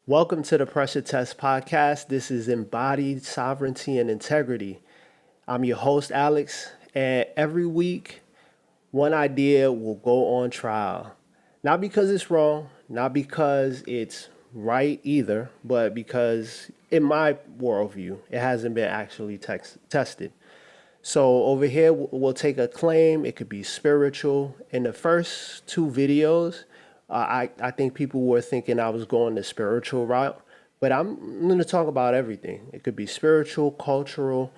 Welcome to the Pressure Test Podcast. This is Embodied Sovereignty and Integrity. I'm your host, Alix, and every week, one idea will go on trial. Not because it's wrong, not because it's right either, but because, in my worldview, it hasn't been actually tested. So over here, we'll take a claim. It could be spiritual. In the first two videos, I think people were thinking I was going the spiritual route, but I'm going to talk about everything. It could be spiritual, cultural,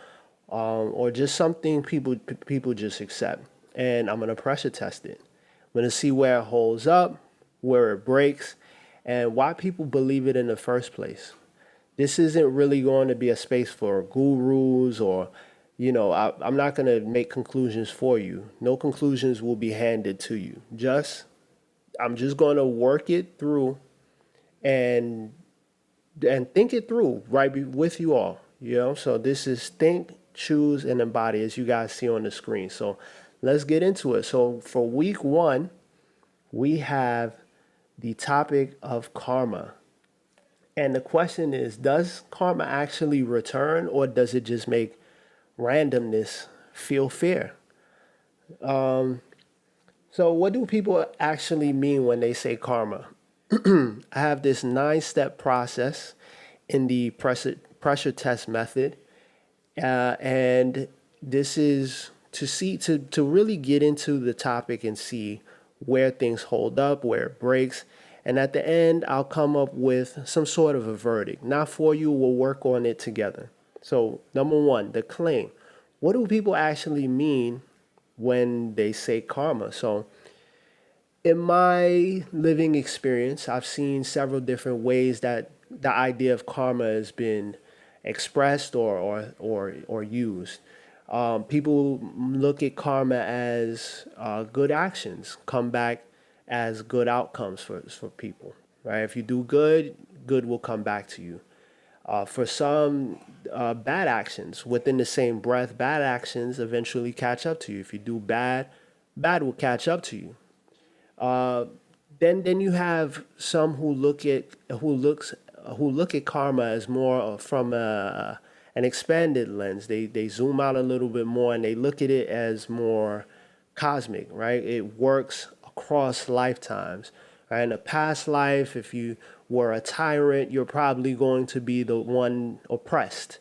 or just something people just accept. And I'm going to pressure test it. I'm going to see where it holds up, where it breaks, and why people believe it in the first place. This isn't really going to be a space for gurus or, I'm not going to make conclusions for you. No conclusions will be handed to you. I'm just going to work it through and think it through with you all. So this is think, choose, and embody, as you guys see on the screen. So let's get into it. So for week one, we have the topic of karma. And the question is, does karma actually return, or does it just make randomness feel fair? So what do people actually mean when they say karma? I have this 9-step process in the pressure test method. And this is to really get into the topic and see where things hold up, where it breaks. And at the end, I'll come up with some sort of a verdict. Not for you, we'll work on it together. So, number one, the claim. What do people actually mean when they say karma? So, in my living experience, I've seen several different ways that the idea of karma has been expressed or used. People look at karma as good actions come back as good outcomes for people, right? If you do good, good will come back to you. For some, bad actions within the same breath, bad actions eventually catch up to you. If you do bad, bad will catch up to you. Uh, then you have some who look at karma as more from an expanded lens. They zoom out a little bit more and they look at it as more cosmic, right? It works across lifetimes. Right? In a past life, if you were a tyrant, you're probably going to be the one oppressed,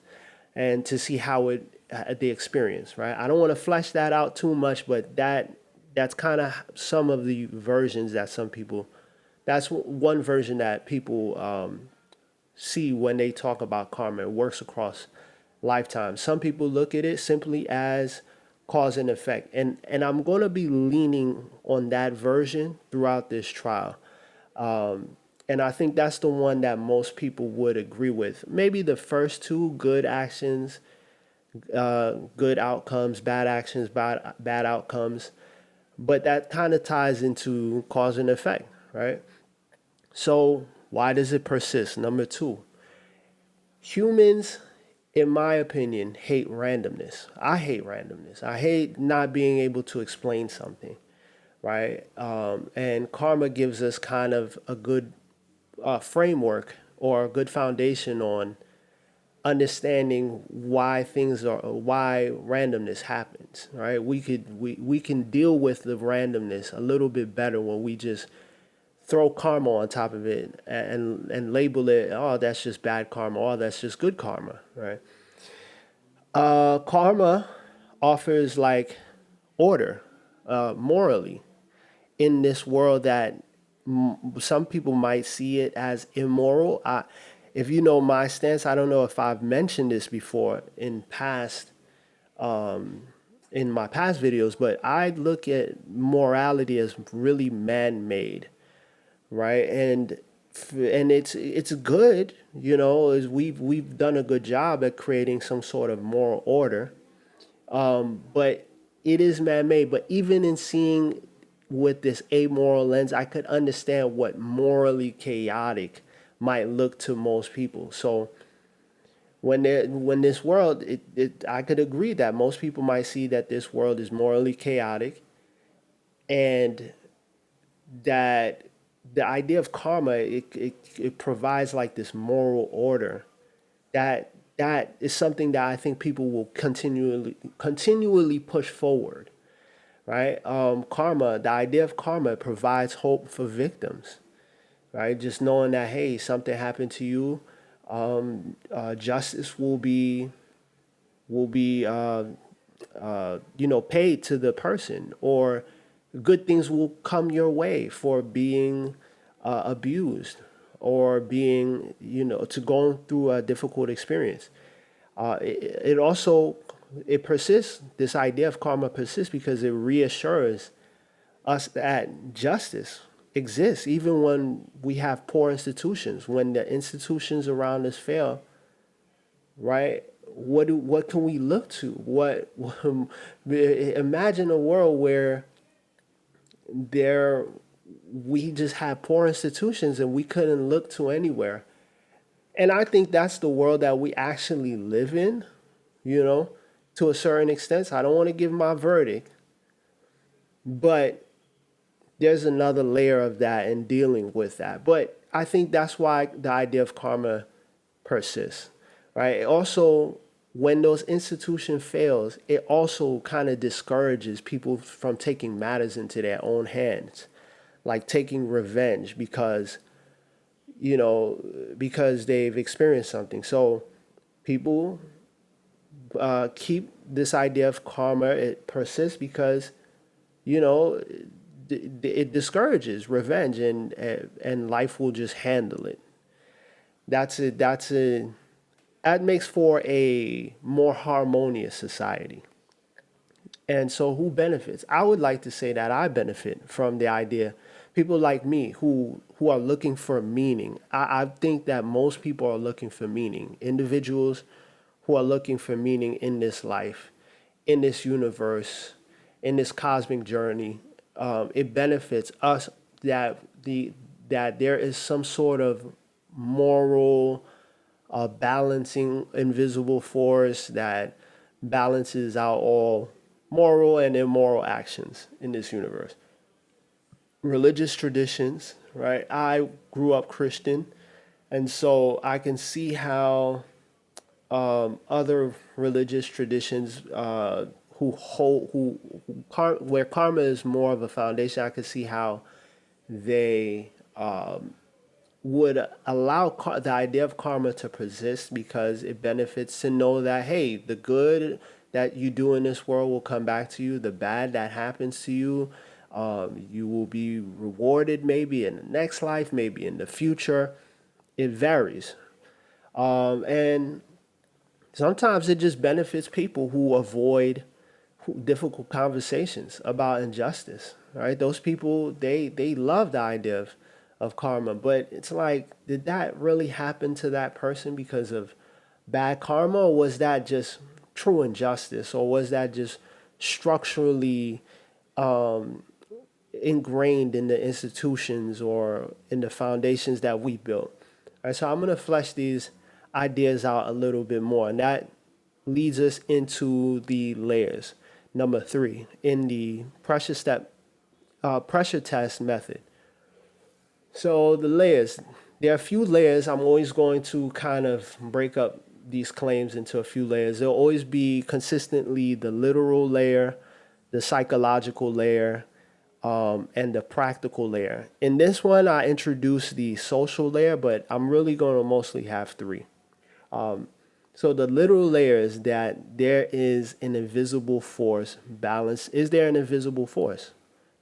and to see how the experience, right? I don't want to flesh that out too much, but that's kind of some of the versions that some people. That's one version that people see when they talk about karma. It works across lifetimes. Some people look at it simply as cause and effect, and I'm going to be leaning on that version throughout this trial. And I think that's the one that most people would agree with. Maybe the first two, good actions, good outcomes, bad actions, bad outcomes. But that kind of ties into cause and effect, right? So why does it persist? Number two, humans, in my opinion, hate randomness. I hate randomness. I hate not being able to explain something, right? And karma gives us kind of a good framework or a good foundation on understanding why randomness happens, right? We can deal with the randomness a little bit better when we just throw karma on top of it and label it, oh, that's just bad karma, oh, that's just good karma, right? Karma offers like order, morally, in this world that some people might see it as immoral. If you know my stance, I don't know if I've mentioned this before in my past videos, but I look at morality as really man-made, right? And it's good, as we've done a good job at creating some sort of moral order, but it is man-made. But even in seeing with this amoral lens, I could understand what morally chaotic might look to most people. So when this world, I could agree that most people might see that this world is morally chaotic, and that the idea of karma, it provides like this moral order that is something that I think people will continually push forward, right? Karma, the idea of karma provides hope for victims, right? Just knowing that, hey, something happened to you, justice will be paid to the person, or good things will come your way for being abused, or being, to going through a difficult experience. It also, it persists. This idea of karma persists because it reassures us that justice exists even when we have poor institutions. When the institutions around us fail, right? What can we look to? What imagine a world where there we just have poor institutions and we couldn't look to anywhere. And I think that's the world that we actually live in, you know, to a certain extent. I don't want to give my verdict, but there's another layer of that in dealing with that. But I think that's why the idea of karma persists, right? It also, when those institution fails, it also kind of discourages people from taking matters into their own hands, like taking revenge you know, because they've experienced something. So people keep this idea of karma. It persists because, you know, it discourages revenge, and life will just handle it. That's it. That makes for a more harmonious society. And so who benefits? I would like to say that I benefit from the idea. People like me who are looking for meaning. I think that most people are looking for meaning. Individuals who are looking for meaning in this life, in this universe, in this cosmic journey. It benefits us that there is some sort of moral balancing invisible force that balances out all moral and immoral actions in this universe. Religious traditions, right? I grew up Christian, and so I can see how other religious traditions where karma is more of a foundation. I can see how they would allow the idea of karma to persist because it benefits to know that, hey, the good that you do in this world will come back to you. The bad that happens to you, you will be rewarded maybe in the next life, maybe in the future. It varies. And sometimes it just benefits people who avoid difficult conversations about injustice, right? Those people, they love the idea of karma, but it's like, did that really happen to that person because of bad karma, or was that just true injustice, or was that just structurally ingrained in the institutions or in the foundations that we built? All right, so I'm gonna flesh these ideas out a little bit more, and that leads us into the layers. Number three, in the pressure test method. So the layers, there are a few layers. I'm always going to kind of break up these claims into a few layers. There'll always be consistently the literal layer, the psychological layer, and the practical layer. In this one, I introduced the social layer, but I'm really going to mostly have three. So the literal layer is that there is an invisible force balance. Is there an invisible force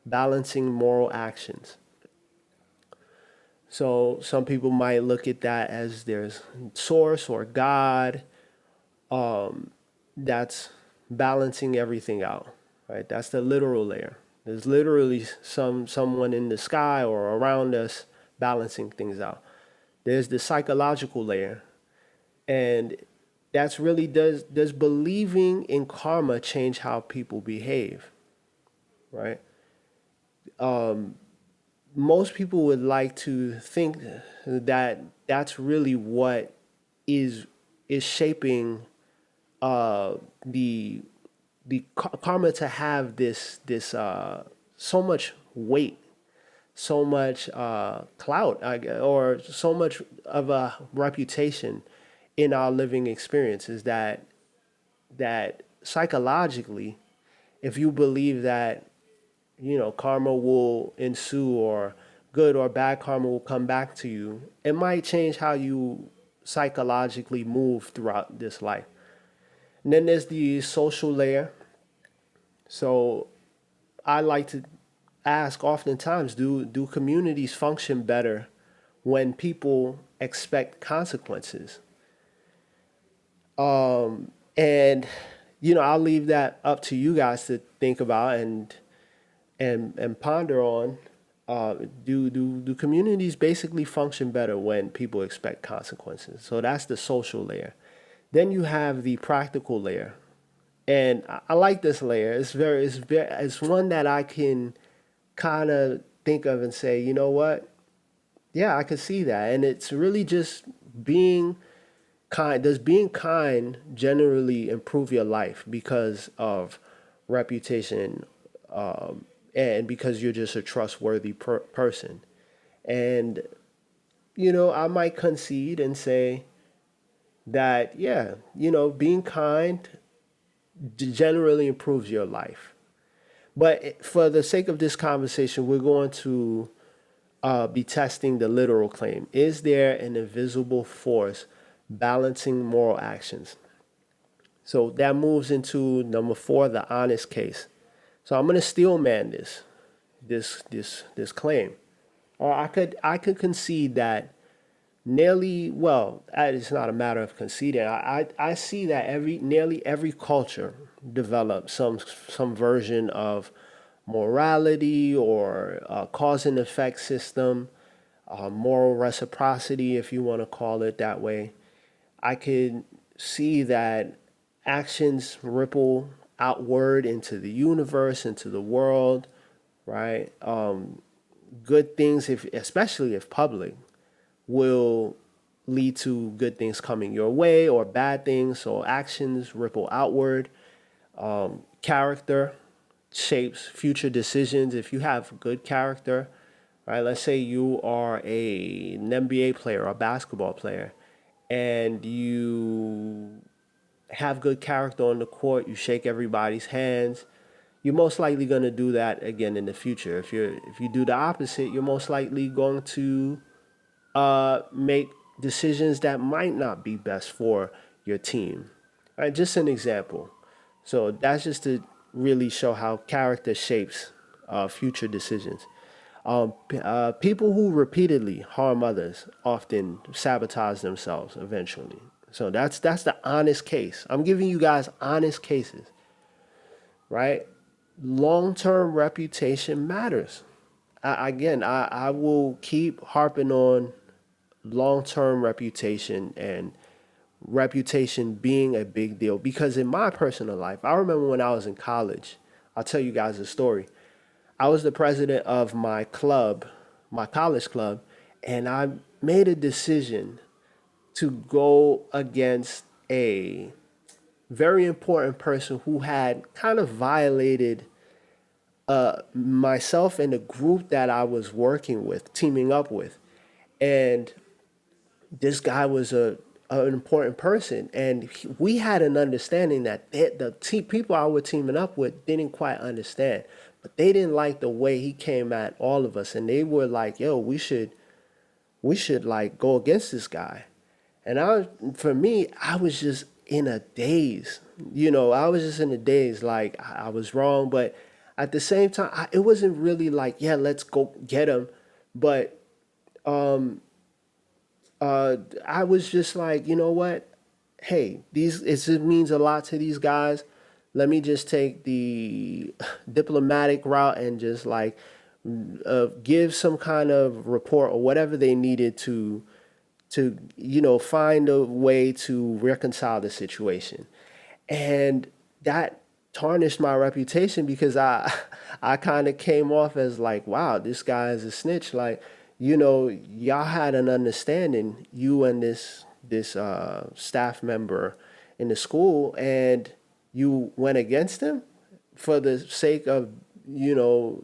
balancing moral actions? So some people might look at that as there's source or God that's balancing everything out, right? That's the literal layer. There's literally someone in the sky or around us balancing things out. There's the psychological layer, and that's really, does believing in karma change how people behave, right? Most people would like to think that that's really what is is shaping uh, the karma to have this so much weight, so much clout, or so much of a reputation in our living experiences, that psychologically, if you believe that karma will ensue, or good or bad karma will come back to you, it might change how you psychologically move throughout this life. And then there's the social layer. So I like to ask oftentimes, do communities function better when people expect consequences? And I'll leave that up to you guys to think about and ponder on. Do communities basically function better when people expect consequences? So that's the social layer. Then you have the practical layer, and I like this layer. It's one that I can kind of think of and say, you know what? Yeah, I could see that, and it's really just being kind. Does being kind generally improve your life because of reputation, and because you're just a trustworthy person? And I might concede and say that, yeah, being kind generally improves your life. But for the sake of this conversation, we're going to be testing the literal claim. Is there an invisible force balancing moral actions? So that moves into number four, the honest case. So I'm going to steel man this claim. Or I could concede that nearly, well, it's not a matter of conceding. I see that nearly every culture develops some version of morality, or cause and effect system, moral reciprocity, if you want to call it that way. I could see that actions ripple outward into the universe, into the world, right? Good things, if especially if public, will lead to good things coming your way, or bad things. So actions ripple outward. Character shapes future decisions. If you have good character, right? Let's say you are an NBA player or a basketball player, and you have good character on the court. You shake everybody's hands. You're most likely going to do that again in the future. If you do the opposite, you're most likely going to make decisions that might not be best for your team. All right, just an example. So that's just to really show how character shapes future decisions. People who repeatedly harm others often sabotage themselves eventually. So that's the honest case. I'm giving you guys honest cases, right? Long-term reputation matters. I will keep harping on long-term reputation, and reputation being a big deal, because in my personal life, I remember when I was in college. I'll tell you guys a story. I was the president of my club, my college club, and I made a decision to go against a very important person who had kind of violated myself and the group that I was working with, teaming up with. And this guy was an important person, and we had an understanding that people I were teaming up with didn't quite understand, but they didn't like the way he came at all of us, and they were like, "Yo, we should like go against this guy." And for me, I was just in a daze. I was just in a daze, like I was wrong, but at the same time, it wasn't really like, yeah, let's go get him, but I was just like, you know what? Hey, it means a lot to these guys. Let me just take the diplomatic route and just like give some kind of report or whatever they needed to find a way to reconcile the situation. And that tarnished my reputation, because I kind of came off as like, wow, this guy is a snitch. Like, y'all had an understanding, you and this staff member in the school, and you went against him for the sake of you know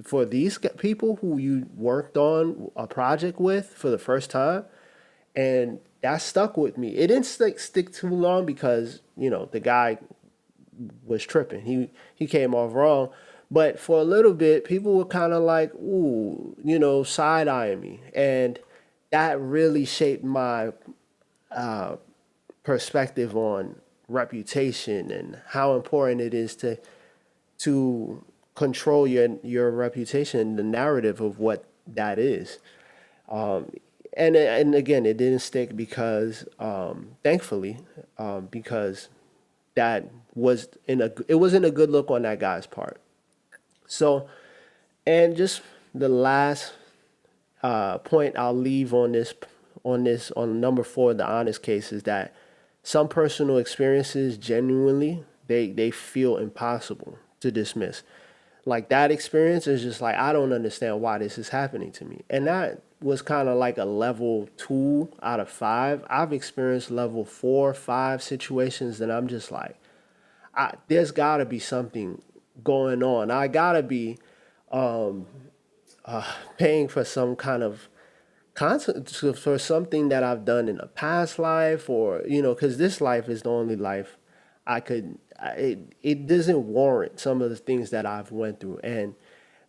for these people who you worked on a project with for the first time, and that stuck with me. It didn't stick too long because the guy was tripping. He came off wrong, but for a little bit, people were kind of like, ooh, side eyeing me, and that really shaped my perspective on reputation and how important it is to control your reputation, the narrative of what that is. Um, and again, it didn't stick because, thankfully, because that it wasn't a good look on that guy's part. So, and just the last point I'll leave on number four, the honest case, is that some personal experiences genuinely they feel impossible to dismiss. Like that experience is just like, I don't understand why this is happening to me, and that was kind of like a level 2 out of 5. I've experienced level 4, 5 situations that I'm just like, there's got to be something going on. I gotta be paying for some kind of consequence for something that I've done in a past life, or because this life is the only life I could. It doesn't warrant some of the things that I've went through, and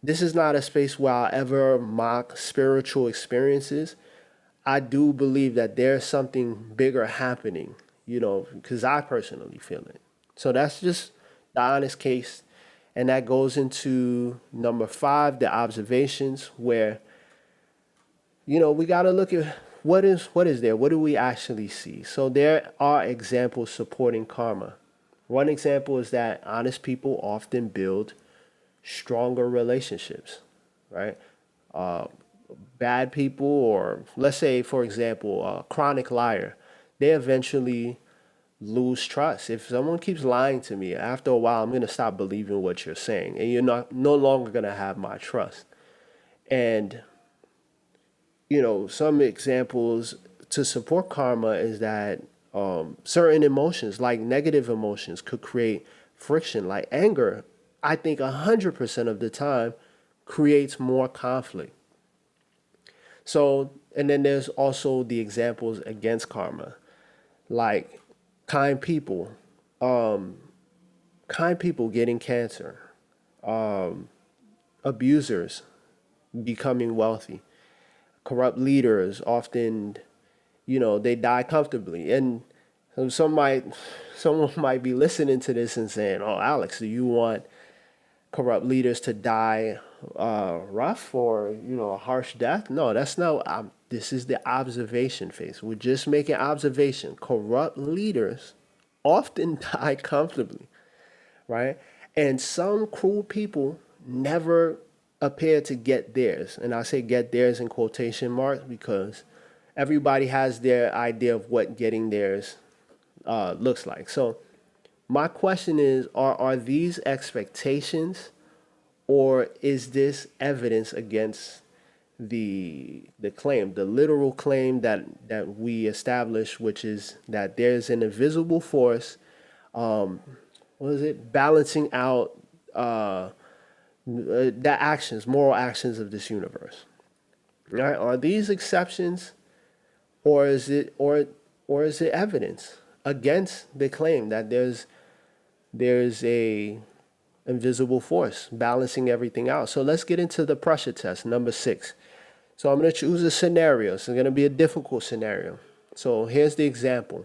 this is not a space where I ever mock spiritual experiences. I do believe that there's something bigger happening, because I personally feel it. So that's just the honest case. And that goes into number 5, the observations, where, we got to look at what is there? What do we actually see? So there are examples supporting karma. One example is that honest people often build stronger relationships, right? Uh, Bad people, or let's say, for example, a chronic liar, they eventually lose trust. If someone keeps lying to me, after a while, I'm going to stop believing what you're saying, and you're not no longer going to have my trust. And some examples to support karma is that certain emotions, like negative emotions, could create friction. Like anger, I think 100% of the time creates more conflict. So, and then there's also the examples against karma, like kind people, um, kind people getting cancer, abusers becoming wealthy, corrupt leaders often, they die comfortably. And so someone might be listening to this and saying, "Oh, Alex, do you want corrupt leaders to die rough, or a harsh death?" No, that's not. This is the observation phase. We're just making observation. Corrupt leaders often die comfortably, right? And some cruel people never appear to get theirs. And I say get theirs in quotation marks because everybody has their idea of what getting theirs looks like. So my question is, are these expectations, or is this evidence against the claim, the literal claim that we establish, which is that there's an invisible force, what is it, balancing out the actions, moral actions of this universe. Right? Are these exceptions, or is it evidence against the claim that there's a invisible force balancing everything out? So let's get into the pressure test, number 6. So I'm going to choose a scenario. It's going to be a difficult scenario. So here's the example.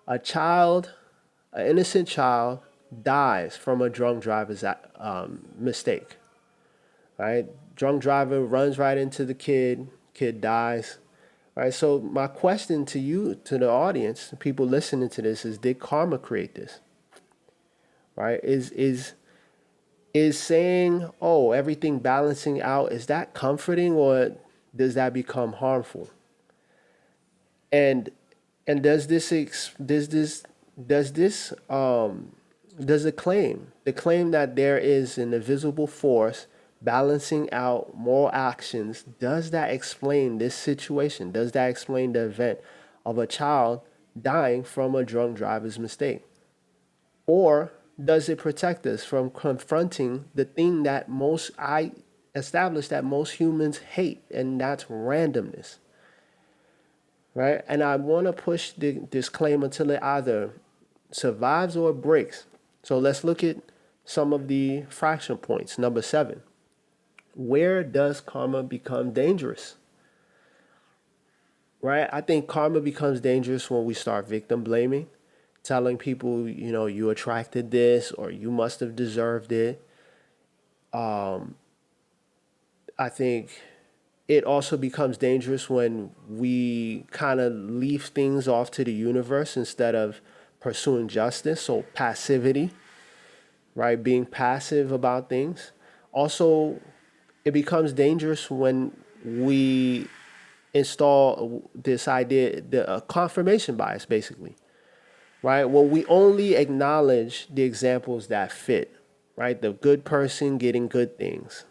A child, an innocent child, dies from a drunk driver's mistake. Right? Drunk driver runs right into the kid dies. Right? So my question to you, to the audience, the people listening to this, is: did karma create this? Right? Is saying, "Oh, everything balancing out," is that comforting, or does that become harmful? And does does the claim that there is an invisible force balancing out moral actions, does that explain this situation? Does that explain the event of a child dying from a drunk driver's mistake? Or does it protect us from confronting the thing that most, I established that most humans hate, and that's randomness, right? And I want to push the disclaimer till it either survives or it breaks. So let's look at some of the fraction points. Number 7, where does karma become dangerous? Right? I think karma becomes dangerous when we start victim blaming, telling people, you attracted this or you must have deserved it. I think it also becomes dangerous when we kind of leave things off to the universe instead of pursuing justice. So passivity, right? Being passive about things. Also, it becomes dangerous when we install this idea, the confirmation bias, basically, right? When we only acknowledge the examples that fit, right? The good person getting good things.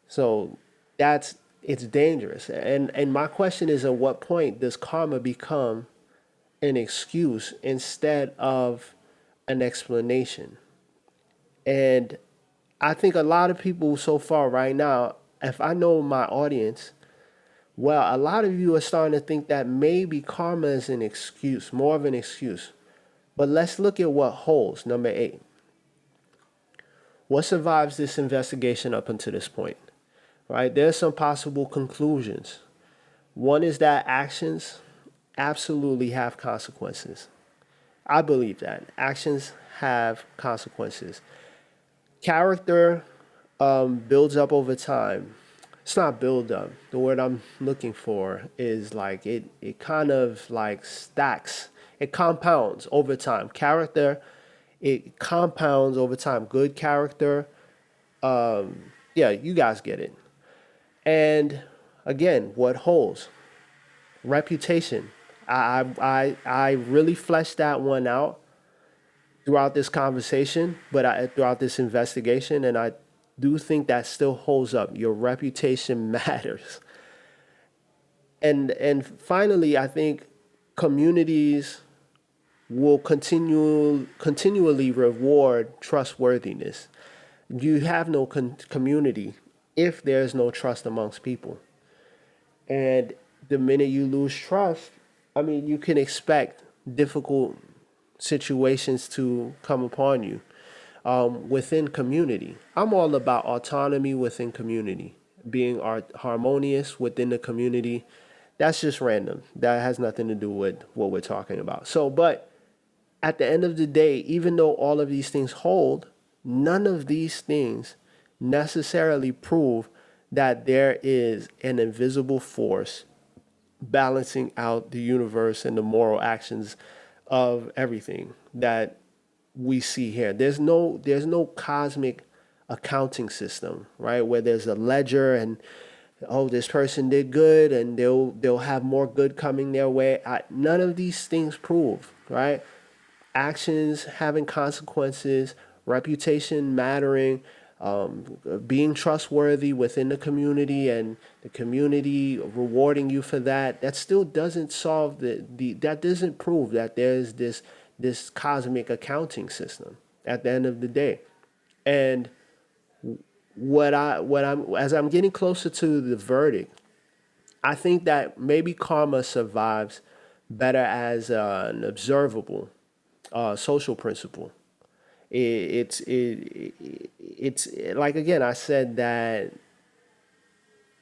So that's it's dangerous. And my question is, at what point does karma become an excuse instead of an explanation? And I think a lot of people so far right now, if I know my audience, well, a lot of you are starting to think that maybe karma is an excuse, more of an excuse. But let's look at what holds. Number 8. What survives this investigation up until this point? Right? There's some possible conclusions. One is that actions absolutely have consequences. I believe that actions have consequences. Character builds up over time. It's not build up. The word I'm looking for is like it kind of like stacks. It compounds over time. Character, it compounds over time. Good character, yeah, you guys get it. And again, what holds? Reputation. I really fleshed that one out throughout this conversation, but throughout this investigation, and I do think that still holds up. Your reputation matters. And finally, I think communities will continually reward trustworthiness. You have no community if there's no trust amongst people. And the minute you lose trust, I mean, you can expect difficult situations to come upon you within community. I'm all about autonomy within community, being harmonious within the community. That's just random. That has nothing to do with what we're talking about. So, but at the end of the day, even though all of these things hold, none of these things necessarily prove that there is an invisible force balancing out the universe and the moral actions of everything that we see here. There's no cosmic accounting system, right? Where there's a ledger and oh, this person did good and they'll have more good coming their way. None of these things prove, right? Actions having consequences, reputation mattering, being trustworthy within the community and the community rewarding you for that. That still doesn't solve that doesn't prove that there's this cosmic accounting system at the end of the day. And what I'm as I'm getting closer to the verdict, I think that maybe karma survives better as an observable social principle. It's like, again, I said that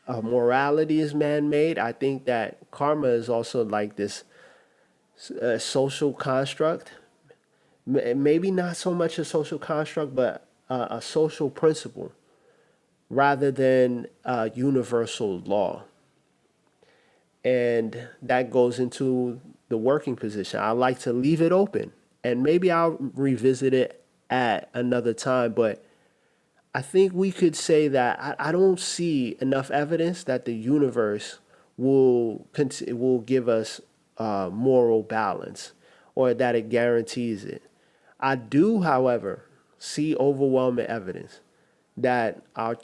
morality is man-made. I think that karma is also like this social construct. Maybe not so much a social construct, but a social principle rather than a universal law. And that goes into the working position. I like to leave it open, and maybe I'll revisit it at another time. But I think we could say that I don't see enough evidence that the universe will give us moral balance or that it guarantees it. I do, however, see overwhelming evidence that our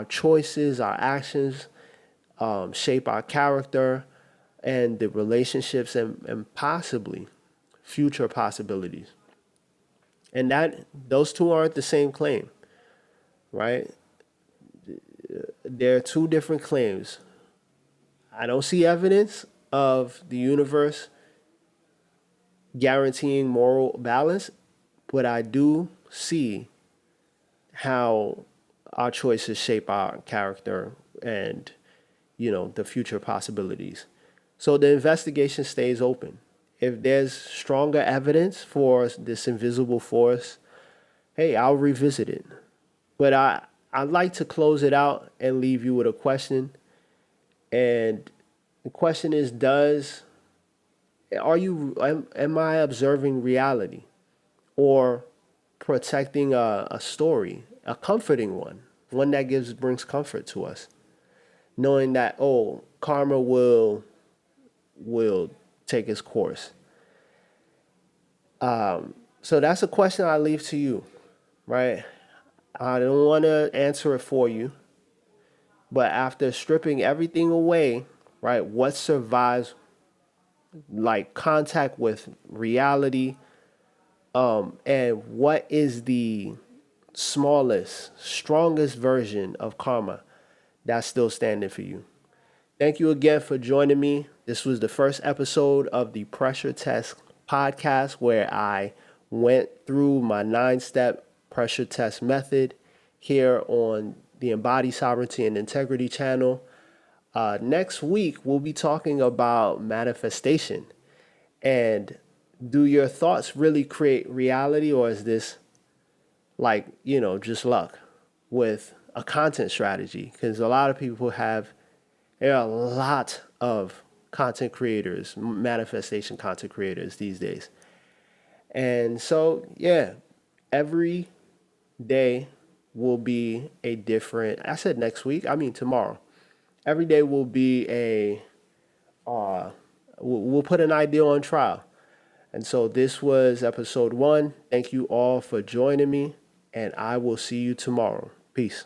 choices, our actions shape our character and the relationships and possibly future possibilities. And that those two aren't the same claim, right? there are two different claims. I don't see evidence of the universe guaranteeing moral balance, but I do see how our choices shape our character and, the future possibilities. So the investigation stays open. If there's stronger evidence for this invisible force, hey, I'll revisit it. But I'd like to close it out and leave you with a question. And the question is, am I observing reality or protecting a story, a comforting one that brings comfort to us, knowing that, oh, karma will take its course. So that's a question I leave to you, right? I don't want to answer it for you, but after stripping everything away, right, what survives like contact with reality, and what is the smallest, strongest version of karma that's still standing for you? Thank you again for joining me. This was the first episode of the Pressure Test podcast where I went through my 9-step pressure test method here on the Embodied Sovereignty and Integrity channel. Next week, we'll be talking about manifestation. And do your thoughts really create reality, or is this just luck with a content strategy? Because there are a lot of content creators, manifestation content creators these days. And so, yeah, every day will be a different, I said next week, I mean tomorrow. Every day will be we'll put an idea on trial. And so this was episode 1. Thank you all for joining me, and I will see you tomorrow. Peace.